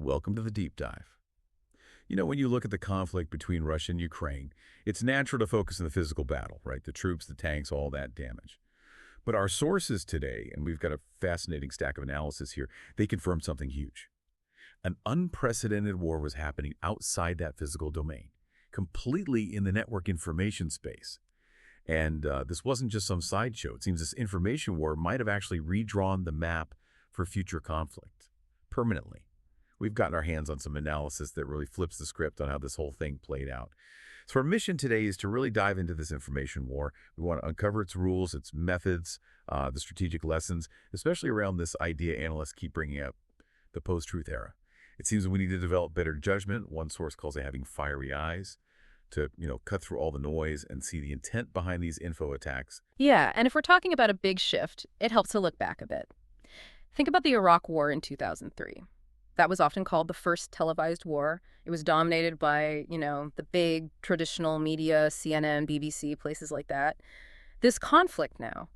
Welcome to the deep dive. When you look at the conflict between Russia and Ukraine, it's natural to focus on the physical battle, right? The troops, the tanks, all that damage. But our sources today, and we've got a fascinating stack of analysis here, they confirm something huge. An unprecedented war was happening outside that physical domain, completely in the network information space. And this wasn't just some sideshow. It seems this information war might have actually redrawn the map for future conflict permanently. We've gotten our hands on some analysis that really flips the script on how this whole thing played out. So our mission today is to really dive into this information war. We want to uncover its rules, its methods, the strategic lessons, especially around this idea analysts keep bringing up, the post-truth era. It seems we need to develop better judgment. One source calls it having fiery eyes to, cut through all the noise and see the intent behind these info attacks. Yeah, and if we're talking about a big shift, it helps to look back a bit. Think about the Iraq War in 2003. That was often called the first televised war. It was dominated by, the big traditional media, CNN, BBC, places like that. This conflict now,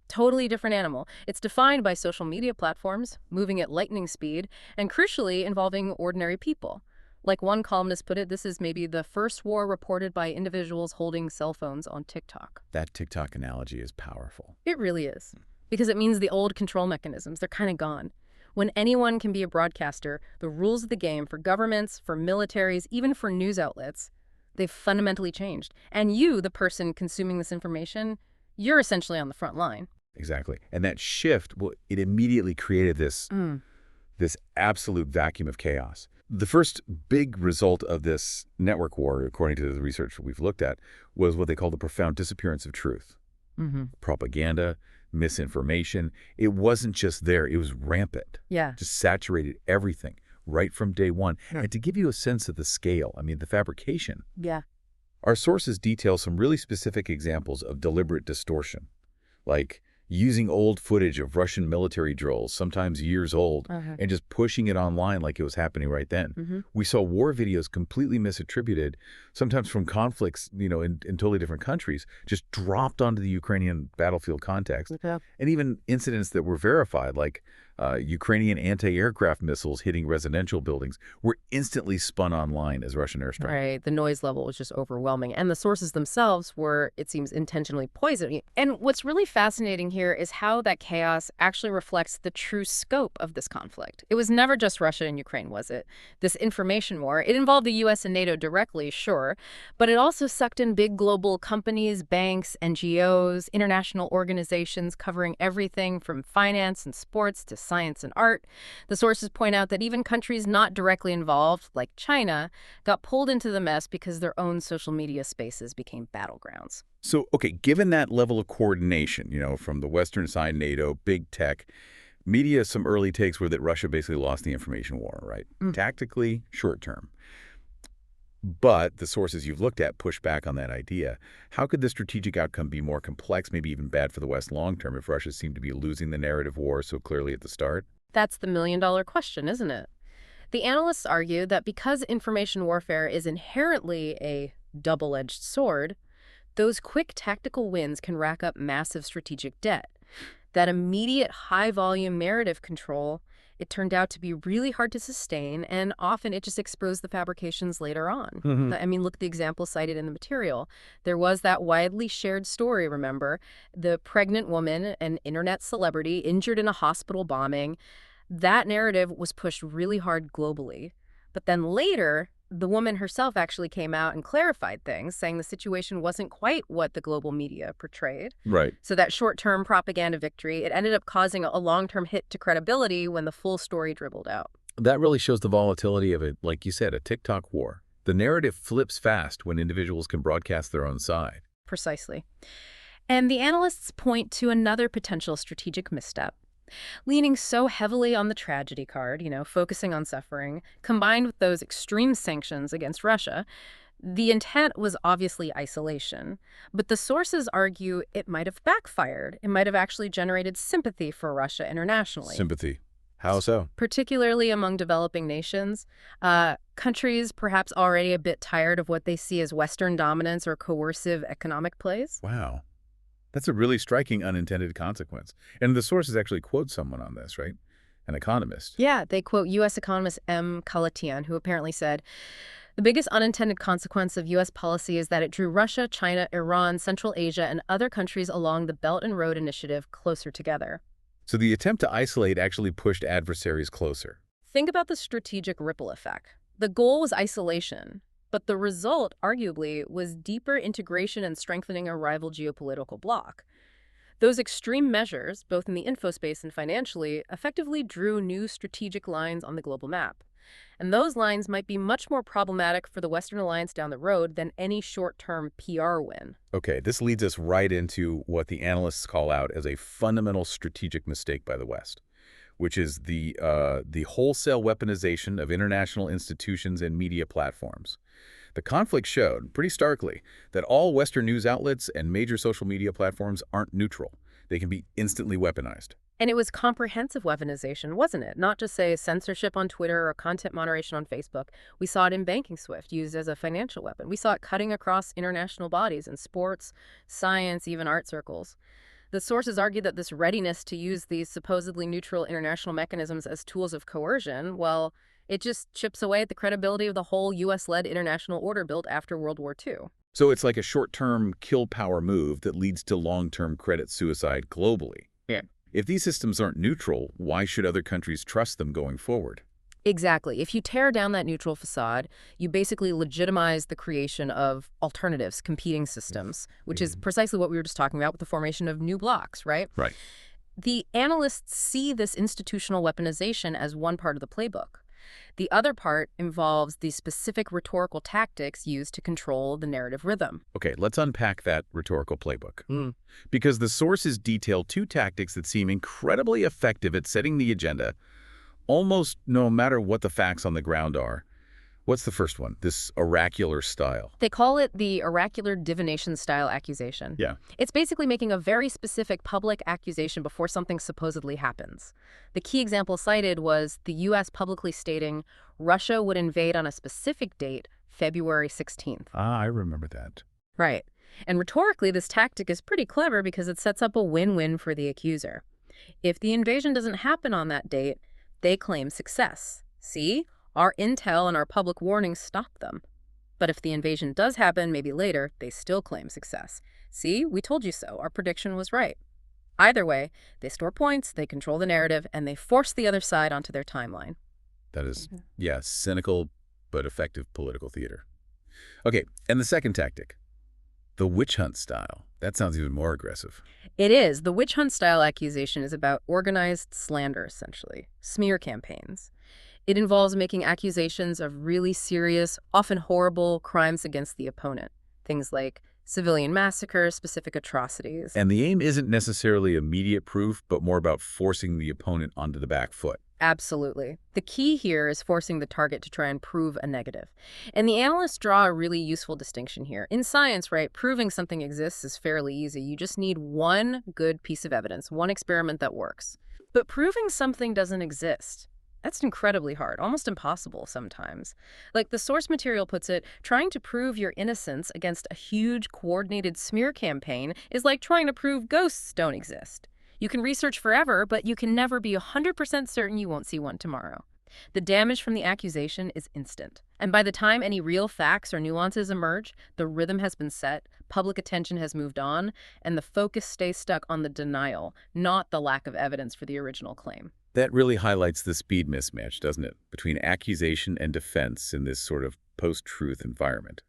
totally different animal. It's defined by social media platforms, moving at lightning speed, and crucially involving ordinary people. Like one columnist put it, this is maybe the first war reported by individuals holding cell phones on TikTok. That TikTok analogy is powerful. It really is, because it means the old control mechanisms, they're kind of gone. When anyone can be a broadcaster, the rules of the game for governments, for militaries, even for news outlets, they've fundamentally changed. And you, the person consuming this information, you're essentially on the front line. Exactly. And that shift, it immediately created this absolute vacuum of chaos. The first big result of this network war, according to the research we've looked at, was what they call the profound disappearance of truth. Propaganda, misinformation. It wasn't just there. It was rampant. Yeah. Just saturated everything right from day one. And to give you a sense of the scale, the fabrication. Yeah. Our sources detail some really specific examples of deliberate distortion, like using old footage of Russian military drills, sometimes years old, and just pushing it online like it was happening right then. We saw war videos completely misattributed, sometimes from conflicts, in totally different countries, just dropped onto the Ukrainian battlefield context. And even incidents that were verified, like Ukrainian anti-aircraft missiles hitting residential buildings, were instantly spun online as Russian airstrike. Right. The noise level was just overwhelming. And the sources themselves were, it seems, intentionally poisoned. And what's really fascinating here is how that chaos actually reflects the true scope of this conflict. It was never just Russia and Ukraine, was it? This information war, it involved the U.S. and NATO directly, sure, but it also sucked in big global companies, banks, NGOs, international organizations covering everything from finance and sports to science and art. The sources point out that even countries not directly involved, like China, got pulled into the mess because their own social media spaces became battlegrounds. So, okay, given that level of coordination, from the Western side, NATO, big tech, media, some early takes were that Russia basically lost the information war, right? Tactically, short term. But the sources you've looked at push back on that idea. How could the strategic outcome be more complex, maybe even bad for the West long term, if Russia seemed to be losing the narrative war so clearly at the start? That's the million-dollar question, isn't it? The analysts argue that because information warfare is inherently a double-edged sword, those quick tactical wins can rack up massive strategic debt. That immediate high-volume narrative control, it turned out to be really hard to sustain, and often it just exposed the fabrications later on. Look at the example cited in the material. There was that widely shared story, remember? The pregnant woman, an internet celebrity, injured in a hospital bombing. That narrative was pushed really hard globally. But then later, the woman herself actually came out and clarified things, saying the situation wasn't quite what the global media portrayed. Right. So that short-term propaganda victory, it ended up causing a long-term hit to credibility when the full story dribbled out. That really shows the volatility of it, like you said, a TikTok war. The narrative flips fast when individuals can broadcast their own side. Precisely. And the analysts point to another potential strategic misstep. Leaning so heavily on the tragedy card, focusing on suffering, combined with those extreme sanctions against Russia, the intent was obviously isolation. But the sources argue it might have backfired. It might have actually generated sympathy for Russia internationally. Sympathy. How so? Particularly among developing nations. Countries perhaps already a bit tired of what they see as Western dominance or coercive economic plays. Wow. That's a really striking unintended consequence. And the sources actually quote someone on this, right? an economist. Yeah, they quote U.S. economist M. Kalatian, who apparently said, the biggest unintended consequence of U.S. policy is that it drew Russia, China, Iran, Central Asia, and other countries along the Belt and Road Initiative closer together. So the attempt to isolate actually pushed adversaries closer. Think about the strategic ripple effect. The goal was isolation, but the result, arguably, was deeper integration and strengthening a rival geopolitical bloc. Those extreme measures, both in the infospace and financially, effectively drew new strategic lines on the global map. And those lines might be much more problematic for the Western alliance down the road than any short-term PR win. Okay, this leads us right into what the analysts call out as a fundamental strategic mistake by the West, which is the wholesale weaponization of international institutions and media platforms. The conflict showed, pretty starkly, that all Western news outlets and major social media platforms aren't neutral. They can be instantly weaponized. And it was comprehensive weaponization, wasn't it? Not just, say, censorship on Twitter or content moderation on Facebook. We saw it in banking SWIFT, used as a financial weapon. We saw it cutting across international bodies in sports, science, even art circles. The sources argue that this readiness to use these supposedly neutral international mechanisms as tools of coercion, well, it just chips away at the credibility of the whole U.S.-led international order built after World War II. So it's like a short-term kill power move that leads to long-term credit suicide globally. Yeah. If these systems aren't neutral, why should other countries trust them going forward? Exactly. If you tear down that neutral facade, you basically legitimize the creation of alternatives, competing systems, which is precisely what we were just talking about with the formation of new blocs, right? Right. The analysts see this institutional weaponization as one part of the playbook. The other part involves the specific rhetorical tactics used to control the narrative rhythm. Okay, let's unpack that rhetorical playbook. Because the sources detail two tactics that seem incredibly effective at setting the agenda, almost no matter what the facts on the ground are. What's the first one? This oracular style. They call it the oracular divination style accusation. Yeah. It's basically making a very specific public accusation before something supposedly happens. The key example cited was the U.S. publicly stating Russia would invade on a specific date, February 16th. Ah, I remember that. Right. And rhetorically, this tactic is pretty clever because it sets up a win-win for the accuser. If the invasion doesn't happen on that date, they claim success. See? Our intel and our public warnings stop them. But if the invasion does happen, maybe later, they still claim success. See, we told you so. Our prediction was right. Either way, they store points, they control the narrative, and they force the other side onto their timeline. That is, yeah, cynical but effective political theater. Okay, and the second tactic, the witch hunt style. That sounds even more aggressive. It is. The witch hunt style accusation is about organized slander, essentially, smear campaigns. It involves making accusations of really serious, often horrible crimes against the opponent. Things like civilian massacres, specific atrocities. And the aim isn't necessarily immediate proof, but more about forcing the opponent onto the back foot. Absolutely. The key here is forcing the target to try and prove a negative. And the analysts draw a really useful distinction here. In science, right, proving something exists is fairly easy. You just need one good piece of evidence, one experiment that works. But proving something doesn't exist, that's incredibly hard, almost impossible sometimes. Like the source material puts it, trying to prove your innocence against a huge coordinated smear campaign is like trying to prove ghosts don't exist. You can research forever, but you can never be 100% certain you won't see one tomorrow. The damage from the accusation is instant. And by the time any real facts or nuances emerge, the rhythm has been set, public attention has moved on, and the focus stays stuck on the denial, not the lack of evidence for the original claim. That really highlights the speed mismatch, doesn't it, between accusation and defense in this sort of post-truth environment.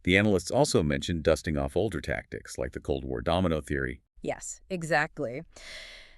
The analysts also mentioned dusting off older tactics, like the Cold War domino theory. Yes, exactly.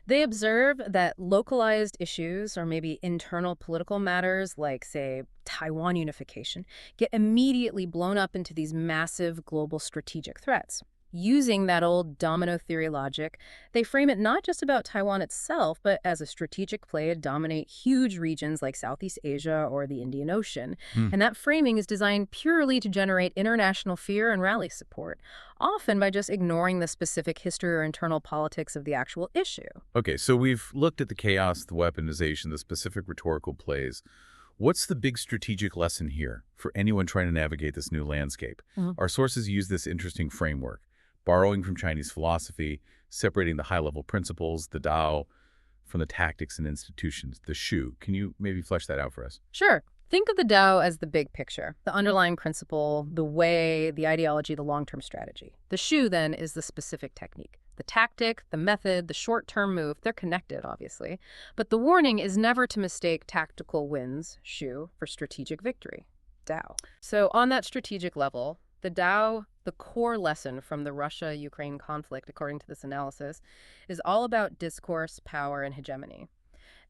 They observe that localized issues or maybe internal political matters like, say, Taiwan unification get immediately blown up into these massive global strategic threats. Using that old domino theory logic, they frame it not just about Taiwan itself, but as a strategic play to dominate huge regions like Southeast Asia or the Indian Ocean. And that framing is designed purely to generate international fear and rally support, often by just ignoring the specific history or internal politics of the actual issue. Okay, so we've looked at the chaos, the weaponization, the specific rhetorical plays. What's the big strategic lesson here for anyone trying to navigate this new landscape? Our sources use this interesting framework, borrowing from Chinese philosophy, separating the high-level principles, the Tao, from the tactics and institutions, the shoe. Can you maybe flesh that out for us? Sure. Think of the Tao as the big picture, the underlying principle, the way, the ideology, the long-term strategy. The shoe, then, is the specific technique. The tactic, the method, the short-term move, they're connected, obviously. But the warning is never to mistake tactical wins, shoe, for strategic victory, Tao. So on that strategic level, the Tao, the core lesson from the Russia-Ukraine conflict, according to this analysis, is all about discourse, power, and hegemony.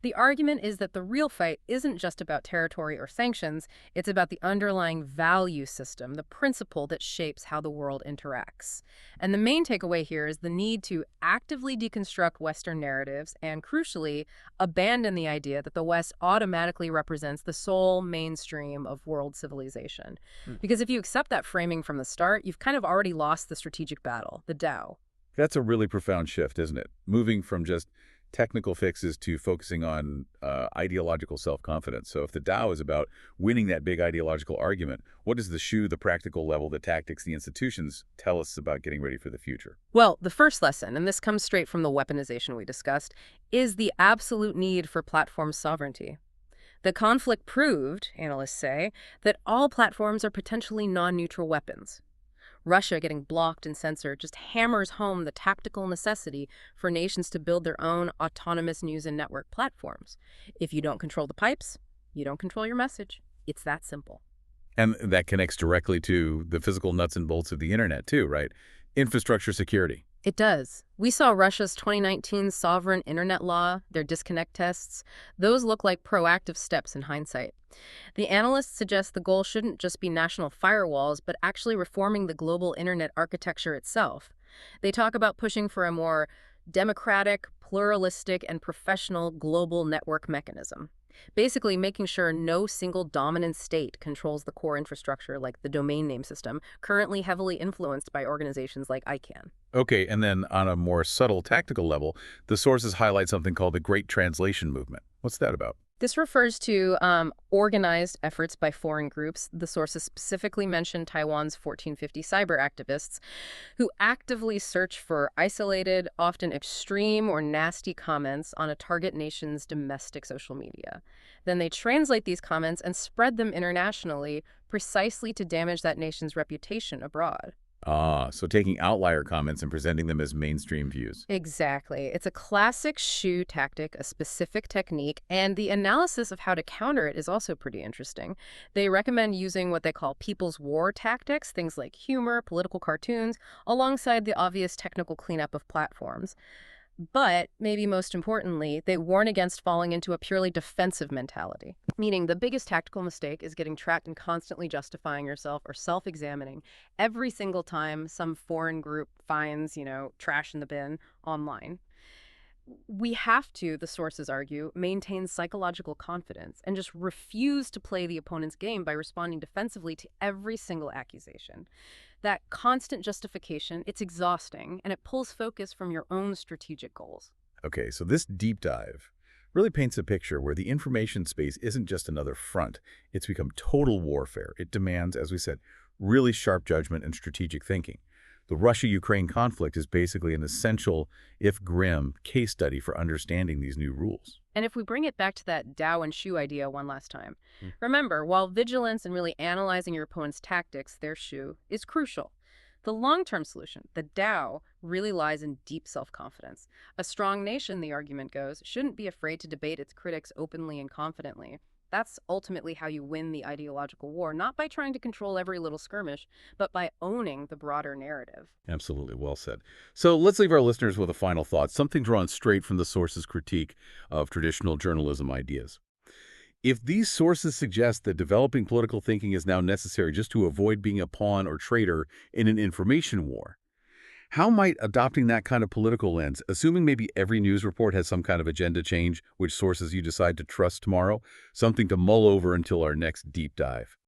The argument is that the real fight isn't just about territory or sanctions, it's about the underlying value system, the principle that shapes how the world interacts. And the main takeaway here is the need to actively deconstruct Western narratives and, crucially, abandon the idea that the West automatically represents the sole mainstream of world civilization. Because if you accept that framing from the start, you've kind of already lost the strategic battle, the Tao. That's a really profound shift, isn't it? Moving from just technical fixes to focusing on ideological self-confidence. So if the Tao is about winning that big ideological argument, what does the shoe, the practical level, the tactics, the institutions tell us about getting ready for the future? Well, the first lesson, and this comes straight from the weaponization we discussed, is the absolute need for platform sovereignty. The conflict proved, analysts say, that all platforms are potentially non-neutral weapons. Russia getting blocked and censored just hammers home the tactical necessity for nations to build their own autonomous news and network platforms. If you don't control the pipes, you don't control your message. It's that simple. And that connects directly to the physical nuts and bolts of the internet too, right? Infrastructure security. It does. We saw Russia's 2019 sovereign internet law, their disconnect tests. Those look like proactive steps in hindsight. The analysts suggest the goal shouldn't just be national firewalls, but actually reforming the global internet architecture itself. They talk about pushing for a more democratic, pluralistic, and professional global network mechanism. Basically making sure no single dominant state controls the core infrastructure like the domain name system, currently heavily influenced by organizations like ICANN. Okay, and then on a more subtle tactical level, the sources highlight something called the Great Translation Movement. What's that about? This refers to organized efforts by foreign groups. The sources specifically mention Taiwan's 1450 cyber activists who actively search for isolated, often extreme or nasty comments on a target nation's domestic social media. Then they translate these comments and spread them internationally precisely to damage that nation's reputation abroad. So taking outlier comments and presenting them as mainstream views. Exactly. It's a classic shoe tactic, a specific technique, and the analysis of how to counter it is also pretty interesting. They recommend using what they call people's war tactics, things like humor, political cartoons, alongside the obvious technical cleanup of platforms. But, maybe most importantly, they warn against falling into a purely defensive mentality, meaning the biggest tactical mistake is getting trapped in constantly justifying yourself or self-examining every single time some foreign group finds, trash in the bin online. We have to, the sources argue, maintain psychological confidence and just refuse to play the opponent's game by responding defensively to every single accusation. That constant justification, it's exhausting, and it pulls focus from your own strategic goals. Okay, so this deep dive really paints a picture where the information space isn't just another front. It's become total warfare. It demands, as we said, really sharp judgment and strategic thinking. The Russia-Ukraine conflict is basically an essential, if grim, case study for understanding these new rules. And if we bring it back to that Tao and shoe idea one last time, remember, while vigilance and really analyzing your opponent's tactics, their shoe, is crucial, the long-term solution, the Tao, really lies in deep self-confidence. A strong nation, the argument goes, shouldn't be afraid to debate its critics openly and confidently. That's ultimately how you win the ideological war, not by trying to control every little skirmish, but by owning the broader narrative. Absolutely, well said. So let's leave our listeners with a final thought, something drawn straight from the sources' critique of traditional journalism ideas. If these sources suggest that developing political thinking is now necessary just to avoid being a pawn or traitor in an information war, how might adopting that kind of political lens, assuming maybe every news report has some kind of agenda change, which sources you decide to trust tomorrow, something to mull over until our next deep dive?